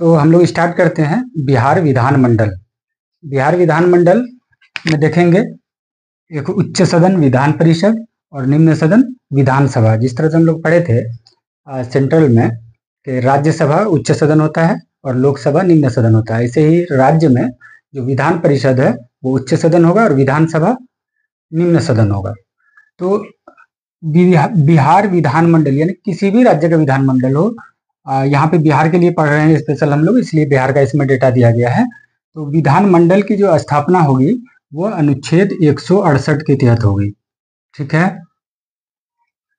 तो हम लोग स्टार्ट करते हैं बिहार विधानमंडल। बिहार विधानमंडल में देखेंगे एक उच्च सदन विधान परिषद और निम्न सदन विधानसभा। जिस तरह से हम लोग पढ़े थे सेंट्रल में कि राज्यसभा उच्च सदन होता है और लोकसभा निम्न सदन होता है, ऐसे ही राज्य में जो विधान परिषद है वो उच्च सदन होगा और विधानसभा निम्न सदन होगा। तो बिहार विधानमंडल यानी किसी भी राज्य का विधानमंडल हो, यहाँ पे बिहार के लिए पढ़ रहे हैं स्पेशल हम लोग, इसलिए बिहार का इसमें डेटा दिया गया है। तो विधानमंडल की जो स्थापना होगी वो अनुच्छेद 168 के तहत होगी, ठीक है।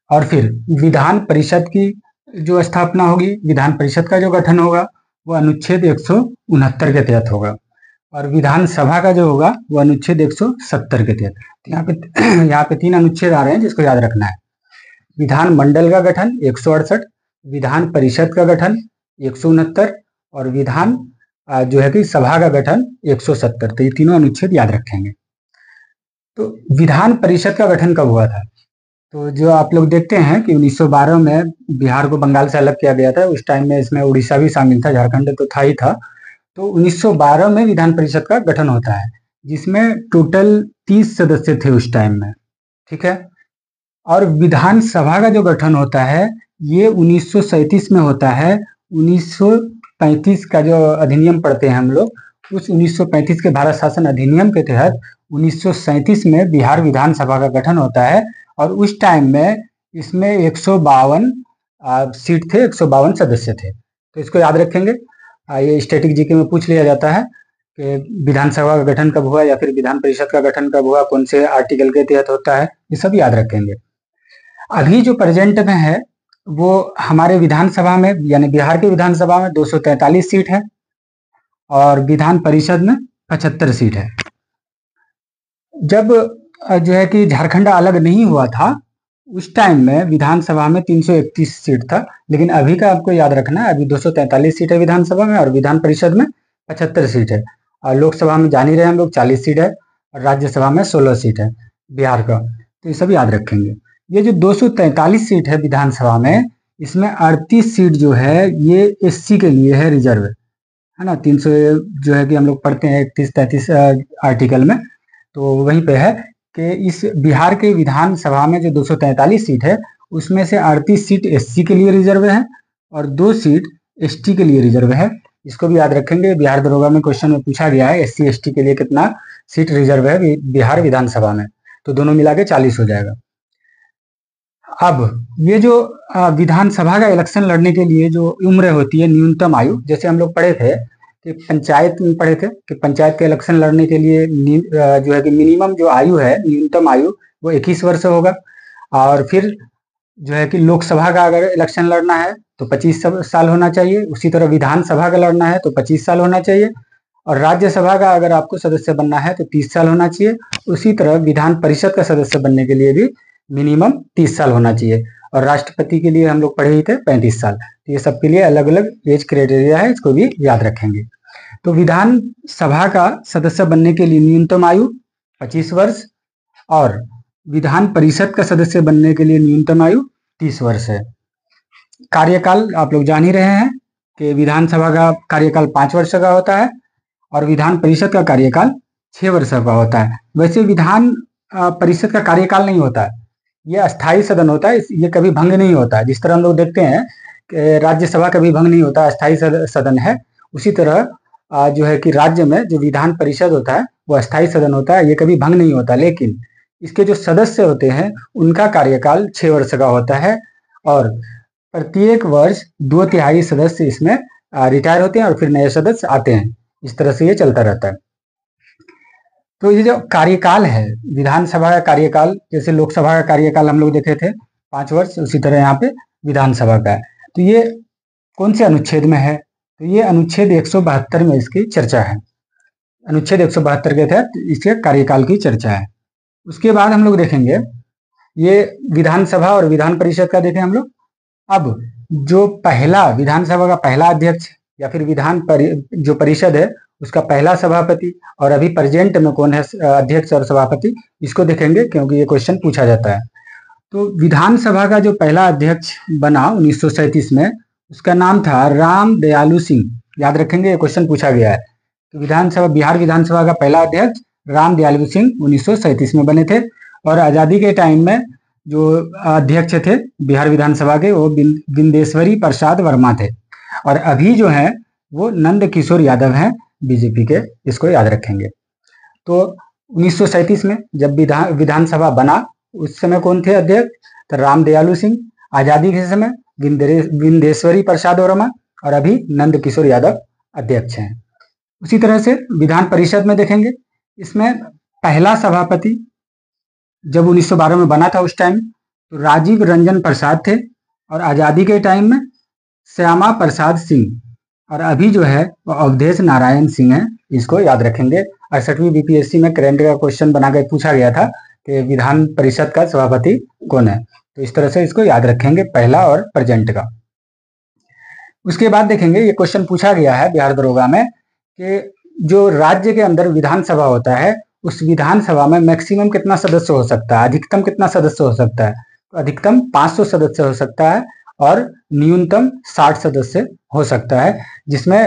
और फिर विधान परिषद की जो स्थापना होगी, विधान परिषद का जो गठन होगा वो अनुच्छेद 169 के तहत होगा और विधानसभा का जो होगा वो अनुच्छेद 170 के तहत। यहाँ पे 3 अनुच्छेद आ रहे हैं जिसको याद रखना है। विधान मंडल का गठन 168, विधान परिषद का गठन 169 और विधान जो है कि सभा का गठन 170। तो ये तीनों अनुच्छेद याद रखेंगे। तो विधान परिषद का गठन कब हुआ था? तो जो आप लोग देखते हैं कि 1912 में बिहार को बंगाल से अलग किया गया था। उस टाइम में इसमें उड़ीसा भी शामिल था, झारखंड तो था ही था। तो 1912 में विधान परिषद का गठन होता है जिसमें टोटल 30 सदस्य थे उस टाइम में, ठीक है। और विधानसभा का जो गठन होता है ये 1937 में होता है। 1935 का जो अधिनियम पढ़ते हैं हम लोग, उस 1935 के भारत शासन अधिनियम के तहत 1937 में बिहार विधानसभा का गठन होता है और उस टाइम में इसमें 152 सीट थे, 152 सदस्य थे। तो इसको याद रखेंगे। ये स्टैटिक जीके में पूछ लिया जाता है कि विधानसभा का गठन कब हुआ या फिर विधान परिषद का गठन कब हुआ, कौन से आर्टिकल के तहत होता है, ये सब याद रखेंगे। अभी जो प्रेजेंट में है वो हमारे विधानसभा में यानी बिहार के विधानसभा में 243 सीट है और विधान परिषद में 75 सीट है। जब जो है कि झारखंड अलग नहीं हुआ था उस टाइम में विधानसभा में 331 सीट था, लेकिन अभी का आपको याद रखना है, अभी 243 सीट है विधानसभा में और विधान परिषद में 75 सीट है। और लोकसभा में जान ही रहे हम लोग 40 सीट है और राज्यसभा में 16 सीट है बिहार का। तो ये सब याद रखेंगे। ये जो 243 सीट है विधानसभा में, इसमें 38 सीट जो है ये एससी के लिए है, रिजर्व है ना। 300 जो है कि हम लोग पढ़ते हैं 31-33 आर्टिकल में, तो वहीं पे है कि इस बिहार के विधानसभा में जो 243 सीट है उसमें से 38 सीट एससी के लिए रिजर्व है और 2 सीट एसटी के लिए रिजर्व है। इसको भी याद रखेंगे। बिहार दरोगा में क्वेश्चन में पूछा गया है एससी एसटी के लिए कितना सीट रिजर्व है बिहार विधानसभा में, तो दोनों मिला के 40 हो जाएगा। अब ये जो विधानसभा का इलेक्शन लड़ने के लिए जो उम्र होती है, न्यूनतम आयु, जैसे हम लोग पढ़े थे कि पंचायत में पढ़े थे कि पंचायत के इलेक्शन लड़ने के लिए जो है कि मिनिमम जो आयु है, न्यूनतम आयु वो 21 वर्ष होगा। और फिर जो है कि लोकसभा का अगर इलेक्शन लड़ना है तो 25 साल होना चाहिए। उसी तरह विधानसभा का लड़ना है तो 25 साल होना चाहिए और राज्यसभा का अगर आपको सदस्य बनना है तो 30 साल होना चाहिए। उसी तरह विधान परिषद का सदस्य बनने के लिए भी मिनिमम 30 साल होना चाहिए और राष्ट्रपति के लिए हम लोग पढ़े ही थे 35 साल। तो ये सबके लिए अलग अलग एज क्राइटेरिया है, इसको भी याद रखेंगे। तो विधान सभा का सदस्य बनने के लिए न्यूनतम आयु 25 वर्ष और विधान परिषद का सदस्य बनने के लिए न्यूनतम आयु 30 वर्ष है। कार्यकाल आप लोग जान ही रहे हैं कि विधानसभा का कार्यकाल 5 वर्ष का होता है और विधान परिषद का कार्यकाल 6 वर्ष का होता है। वैसे विधान परिषद का कार्यकाल नहीं होता है, ये अस्थाई सदन होता है, ये कभी भंग नहीं होता है। जिस तरह हम लोग देखते हैं कि राज्यसभा कभी भंग नहीं होता, अस्थाई सदन है, उसी तरह जो है कि राज्य में जो विधान परिषद होता है वो अस्थाई सदन होता है, ये कभी भंग नहीं होता। लेकिन इसके जो सदस्य होते हैं उनका कार्यकाल 6 वर्ष का होता है और प्रत्येक वर्ष 2/3 सदस्य इसमें रिटायर होते हैं और फिर नए सदस्य आते हैं। इस तरह से ये चलता रहता है। तो ये जो कार्यकाल है विधानसभा का कार्यकाल, जैसे लोकसभा का कार्यकाल हम लोग देखे थे 5 वर्ष, उसी तरह यहाँ पे विधानसभा का है। तो ये कौन से अनुच्छेद में है? तो ये अनुच्छेद 172 में इसकी चर्चा है। अनुच्छेद 172 के तहत इसके कार्यकाल की चर्चा है। उसके बाद हम लोग देखेंगे ये विधानसभा और विधान परिषद का देखें हम लोग। अब जो पहला विधानसभा का पहला अध्यक्ष या फिर जो परिषद है उसका पहला सभापति और अभी प्रेजेंट में कौन है अध्यक्ष और सभापति, इसको देखेंगे क्योंकि ये क्वेश्चन पूछा जाता है। तो विधानसभा का जो पहला अध्यक्ष बना 1937 में, उसका नाम था राम दयालु सिंह। याद रखेंगे, ये क्वेश्चन पूछा गया है। तो विधानसभा, बिहार विधानसभा का पहला अध्यक्ष राम दयालु सिंह 1937 में बने थे, और आज़ादी के टाइम में जो अध्यक्ष थे बिहार विधानसभा के वो बिंदेश्वरी प्रसाद वर्मा थे, और अभी जो है वो नंद किशोर यादव हैं बीजेपी के, इसको याद रखेंगे। तो 1937 में जब विधानसभा बना उस समय कौन थे अध्यक्ष? तो राम दयालु सिंह। आज़ादी के समय बिंदेश्वरी प्रसाद वर्मा, और अभी नंद किशोर यादव अध्यक्ष हैं। उसी तरह से विधान परिषद में देखेंगे, इसमें पहला सभापति जब 1912 में बना था उस टाइम तो राजीव रंजन प्रसाद थे, और आज़ादी के टाइम में श्यामा प्रसाद सिंह, और अभी जो है वो अवधेश नारायण सिंह है, इसको याद रखेंगे। 68वीं बीपीएससी में करंट का क्वेश्चन बना के पूछा गया था कि विधान परिषद का सभापति कौन है, तो इस तरह से इसको याद रखेंगे, पहला और प्रेजेंट का। उसके बाद देखेंगे, ये क्वेश्चन पूछा गया है बिहार दरोगा में कि जो राज्य के अंदर विधानसभा होता है उस विधानसभा में मैक्सिमम कितना सदस्य हो सकता है, अधिकतम कितना सदस्य हो सकता है? तो अधिकतम 500 सदस्य हो सकता है, और न्यूनतम 60 सदस्य हो सकता है, जिसमें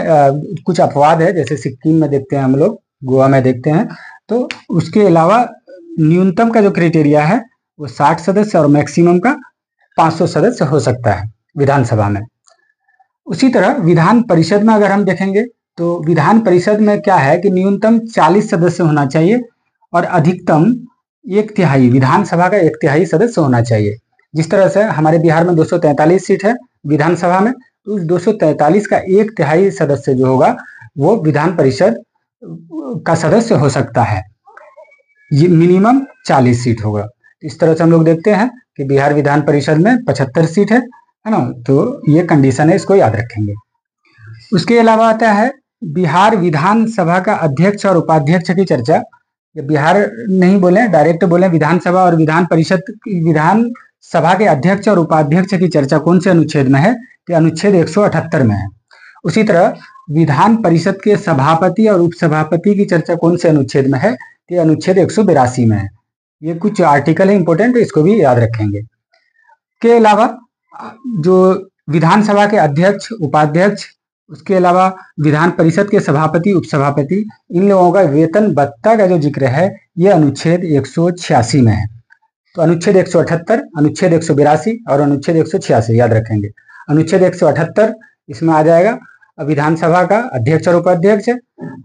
कुछ अपवाद है, जैसे सिक्किम में देखते हैं हम लोग, गोवा में देखते हैं। तो उसके अलावा न्यूनतम का जो क्राइटेरिया है वो 60 सदस्य और मैक्सिमम का 500 सदस्य हो सकता है विधानसभा में। उसी तरह विधान परिषद में अगर हम देखेंगे तो विधान परिषद में क्या है कि न्यूनतम 40 सदस्य होना चाहिए, और अधिकतम 1/3, विधानसभा का 1/3 सदस्य होना चाहिए। जिस तरह से हमारे बिहार में 243 सीट है विधानसभा में, तो उस 243 का 1/3 सदस्य जो होगा वो विधान परिषद का सदस्य हो सकता है। ये मिनिमम 40 सीट होगा। इस तरह से हम लोग देखते हैं कि बिहार विधान परिषद में 75 सीट है ना, तो ये कंडीशन है, इसको याद रखेंगे। उसके अलावा आता है बिहार विधानसभा का अध्यक्ष और उपाध्यक्ष की चर्चा। बिहार नहीं बोले, डायरेक्ट बोले विधानसभा और विधान परिषद, विधानसभा के अध्यक्ष और उपाध्यक्ष की चर्चा कौन से अनुच्छेद में है? कि अनुच्छेद 178 में है। उसी तरह विधान परिषद के सभापति और उपसभापति की चर्चा कौन से अनुच्छेद में है? कि अनुच्छेद 182 में है। ये कुछ आर्टिकल है इंपॉर्टेंट, इसको भी याद रखेंगे। के अलावा जो विधानसभा के अध्यक्ष, उपाध्यक्ष, उसके अलावा विधान परिषद के सभापति, उपसभापति, इन लोगों का वेतन भत्ता का जो जिक्र है ये अनुच्छेद 186 में है। तो अनुच्छेद 178, अनुच्छेद 182 और अनुच्छेद 186 याद रखेंगे। अनुच्छेद 178 इसमें आ जाएगा विधानसभा का अध्यक्ष और उपाध्यक्ष,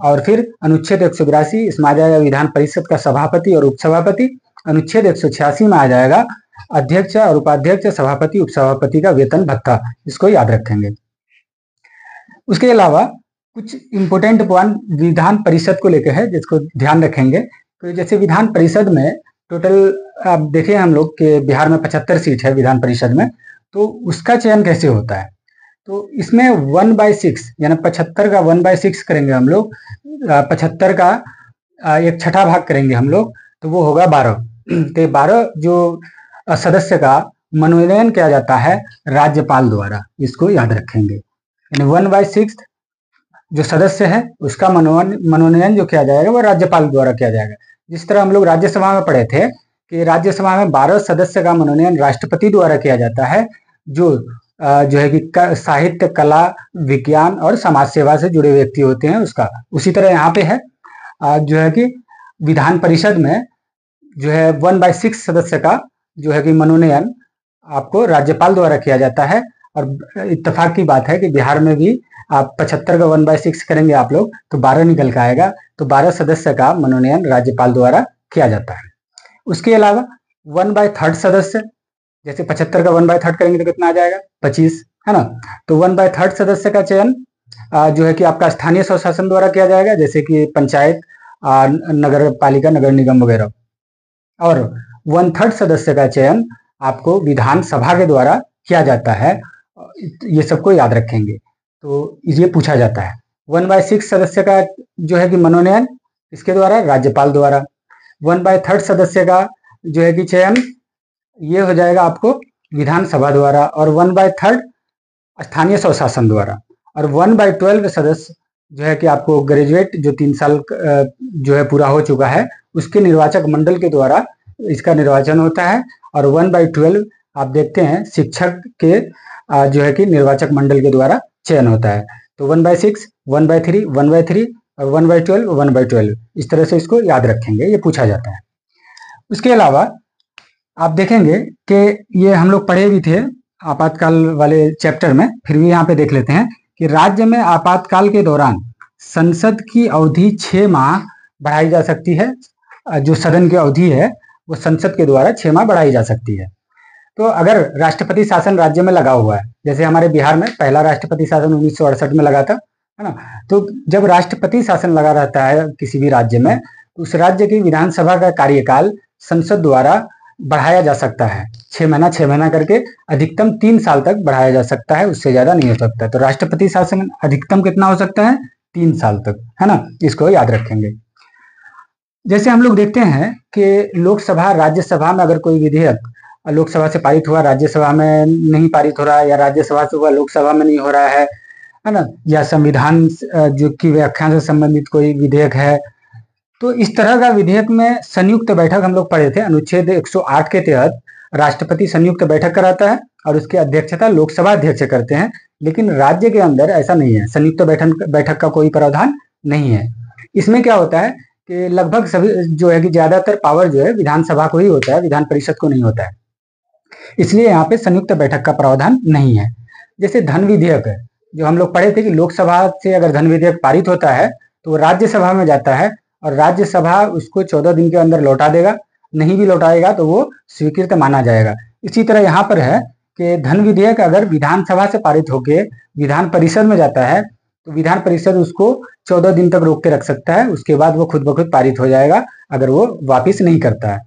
और फिर अनुच्छेद 182 इसमें आ जाएगा विधान परिषद का सभापति और उपसभापति। अनुच्छेद 186 में आ जाएगा अध्यक्ष और उपाध्यक्ष, सभापति, उपसभापति का वेतन भत्ता, इसको याद रखेंगे। उसके अलावा कुछ इंपोर्टेंट पॉइंट विधान परिषद को लेकर है जिसको ध्यान रखेंगे। तो जैसे विधान परिषद में टोटल आप देखें हम लोग के बिहार में 75 सीट है विधान परिषद में, तो उसका चयन कैसे होता है? तो इसमें 1/6 यानी 75 का 1/6 करेंगे हम लोग, 75 का 1/6 भाग करेंगे हम लोग, तो वो होगा 12। तो 12 जो सदस्य का मनोनयन किया जाता है राज्यपाल द्वारा, इसको याद रखेंगे। यानी 1/6 जो सदस्य है उसका मनोनयन जो किया जाएगा वो राज्यपाल द्वारा किया जाएगा। जिस तरह हम लोग राज्यसभा में पढ़े थे कि राज्यसभा में 12 सदस्य का मनोनयन राष्ट्रपति द्वारा किया जाता है, जो है कि साहित्य, कला, विज्ञान और समाज सेवा से जुड़े व्यक्ति होते हैं उसका। उसी तरह यहाँ पे है जो है कि विधान परिषद में जो है 1/6 सदस्य का जो है कि मनोनयन आपको राज्यपाल द्वारा किया जाता है। और इत्तेफाक की बात है कि बिहार में भी आप 75 का 1/6 करेंगे आप लोग तो 12 निकल के आएगा, तो 12 सदस्य का मनोनयन राज्यपाल द्वारा किया जाता है। उसके अलावा 1/3 सदस्य, जैसे 75 का 1/3 करेंगे तो कितना आ जाएगा? 25, है ना। तो 1/3 सदस्य का चयन जो है कि आपका स्थानीय स्वशासन द्वारा किया जाएगा, जैसे कि पंचायत, नगर पालिका, नगर निगम वगैरह। और 1/3 सदस्य का चयन आपको विधानसभा के द्वारा किया जाता है। ये सबको याद रखेंगे, तो ये पूछा जाता है। 1/6 सदस्य का जो है कि मनोनयन इसके द्वारा राज्यपाल द्वारा, 1/3 सदस्य का जो है कि चयन ये हो जाएगा आपको विधानसभा द्वारा, और 1/3 स्थानीय स्वशासन द्वारा, और 1/12 सदस्य जो है कि आपको ग्रेजुएट जो 3 साल जो है पूरा हो चुका है उसके निर्वाचक मंडल के द्वारा इसका निर्वाचन होता है। और 1/12 आप देखते हैं शिक्षक के जो है कि निर्वाचक मंडल के द्वारा चयन होता है। तो 1/6, 1/3, 1/3 और 1/12, 1/12 इस तरह से इसको याद रखेंगे, ये पूछा जाता है। उसके अलावा आप देखेंगे कि ये हम लोग पढ़े भी थे आपातकाल वाले चैप्टर में, फिर भी यहाँ पे देख लेते हैं कि राज्य में आपातकाल के दौरान संसद की अवधि 6 माह बढ़ाई जा सकती है। जो सदन की अवधि है वो संसद के द्वारा 6 माह बढ़ाई जा सकती है। तो अगर राष्ट्रपति शासन राज्य में लगा हुआ है, जैसे हमारे बिहार में पहला राष्ट्रपति शासन 1968 में लगा था, है ना, तो जब राष्ट्रपति शासन लगा रहता है किसी भी राज्य में, तो उस राज्य की विधानसभा का कार्यकाल संसद द्वारा बढ़ाया जा सकता है। 6 महीना करके अधिकतम 3 साल तक बढ़ाया जा सकता है, उससे ज्यादा नहीं हो सकता। तो राष्ट्रपति शासन अधिकतम कितना हो सकता है? 3 साल तक, है ना, इसको याद रखेंगे। जैसे हम लोग देखते हैं कि लोकसभा राज्यसभा में अगर कोई विधेयक लोकसभा से पारित हुआ, राज्यसभा में नहीं पारित हो रहा है, या राज्यसभा से हुआ लोकसभा में नहीं हो रहा है ना, या संविधान जो की व्याख्या से संबंधित कोई विधेयक है, तो इस तरह का विधेयक में संयुक्त बैठक हम लोग पढ़े थे। अनुच्छेद 108 के तहत राष्ट्रपति संयुक्त बैठक कराता है और उसकी अध्यक्षता लोकसभा अध्यक्ष करते हैं, लेकिन राज्य के अंदर ऐसा नहीं है, संयुक्त बैठक का कोई प्रावधान नहीं है। इसमें क्या होता है कि लगभग सभी जो है कि ज्यादातर पावर जो है विधानसभा को ही होता है, विधान परिषद को नहीं होता है, इसलिए यहाँ पे संयुक्त बैठक का प्रावधान नहीं है। जैसे धन विधेयक है, जो हम लोग पढ़े थे कि लोकसभा से अगर धन विधेयक पारित होता है तो वो राज्यसभा में जाता है और राज्यसभा उसको 14 दिन के अंदर लौटा देगा, नहीं भी लौटाएगा तो वो स्वीकृत माना जाएगा। इसी तरह यहाँ पर है कि धन विधेयक अगर विधानसभा से पारित होकर विधान परिषद में जाता है तो विधान परिषद उसको 14 दिन तक रोक के रख सकता है, उसके बाद वो खुद ब खुद पारित हो जाएगा अगर वो वापिस नहीं करता है।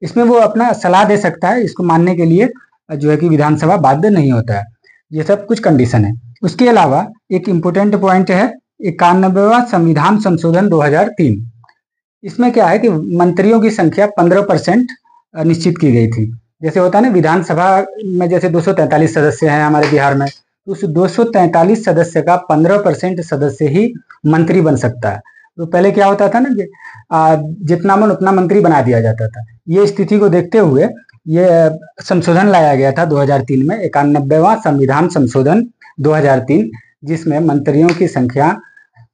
इसमें वो अपना सलाह दे सकता है, इसको मानने के लिए जो है कि विधानसभा बाध्य नहीं होता है। ये सब कुछ कंडीशन है। उसके अलावा एक इम्पोर्टेंट पॉइंट है 91वां संविधान संशोधन 2003। इसमें क्या है कि मंत्रियों की संख्या 15% निश्चित की गई थी। जैसे होता है ना विधानसभा में, जैसे 243 सदस्य हैं हमारे बिहार में, तो उस 243 सदस्य का 15% सदस्य ही मंत्री बन सकता है। तो पहले क्या होता था ना कि जितना मन उतना मंत्री बना दिया जाता था। ये स्थिति को देखते हुए ये संशोधन लाया गया था 2003 में, 91वां संविधान संशोधन 2003, जिसमें मंत्रियों की संख्या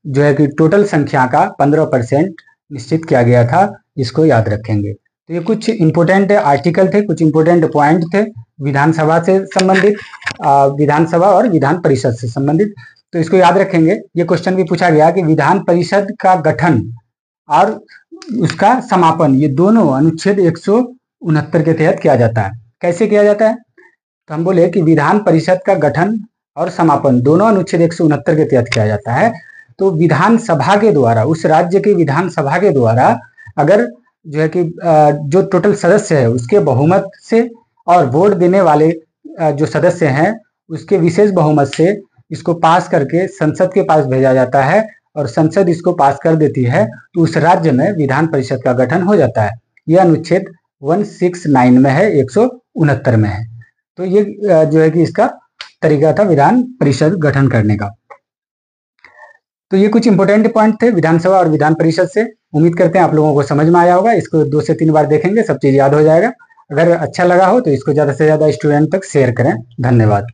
जो है कि टोटल संख्या का 15% निश्चित किया गया था। इसको याद रखेंगे। तो ये कुछ इंपोर्टेंट आर्टिकल थे, कुछ इंपोर्टेंट पॉइंट थे विधानसभा से संबंधित, विधानसभा और विधान परिषद से संबंधित, तो इसको याद रखेंगे। ये क्वेश्चन भी पूछा गया कि विधान परिषद का गठन और उसका समापन, ये दोनों अनुच्छेद 169 के तहत किया जाता है। कैसे किया जाता है? तो हम बोले कि विधान परिषद का गठन और समापन दोनों अनुच्छेद 169 के तहत किया जाता है। तो विधानसभा के द्वारा, उस राज्य की विधानसभा के द्वारा अगर जो है कि जो टोटल सदस्य है उसके बहुमत से और वोट देने वाले जो सदस्य हैं उसके विशेष बहुमत से इसको पास करके संसद के पास भेजा जाता है और संसद इसको पास कर देती है, तो उस राज्य में विधान परिषद का गठन हो जाता है। यह अनुच्छेद 169 में है, 169 में है। तो ये जो है कि इसका तरीका था विधान परिषद गठन करने का। तो ये कुछ इंपोर्टेंट पॉइंट थे विधानसभा और विधान परिषद से। उम्मीद करते हैं आप लोगों को समझ में आया होगा। इसको 2 से 3 बार देखेंगे, सब चीज याद हो जाएगा। अगर अच्छा लगा हो तो इसको ज्यादा से ज्यादा स्टूडेंट तक शेयर करें। धन्यवाद।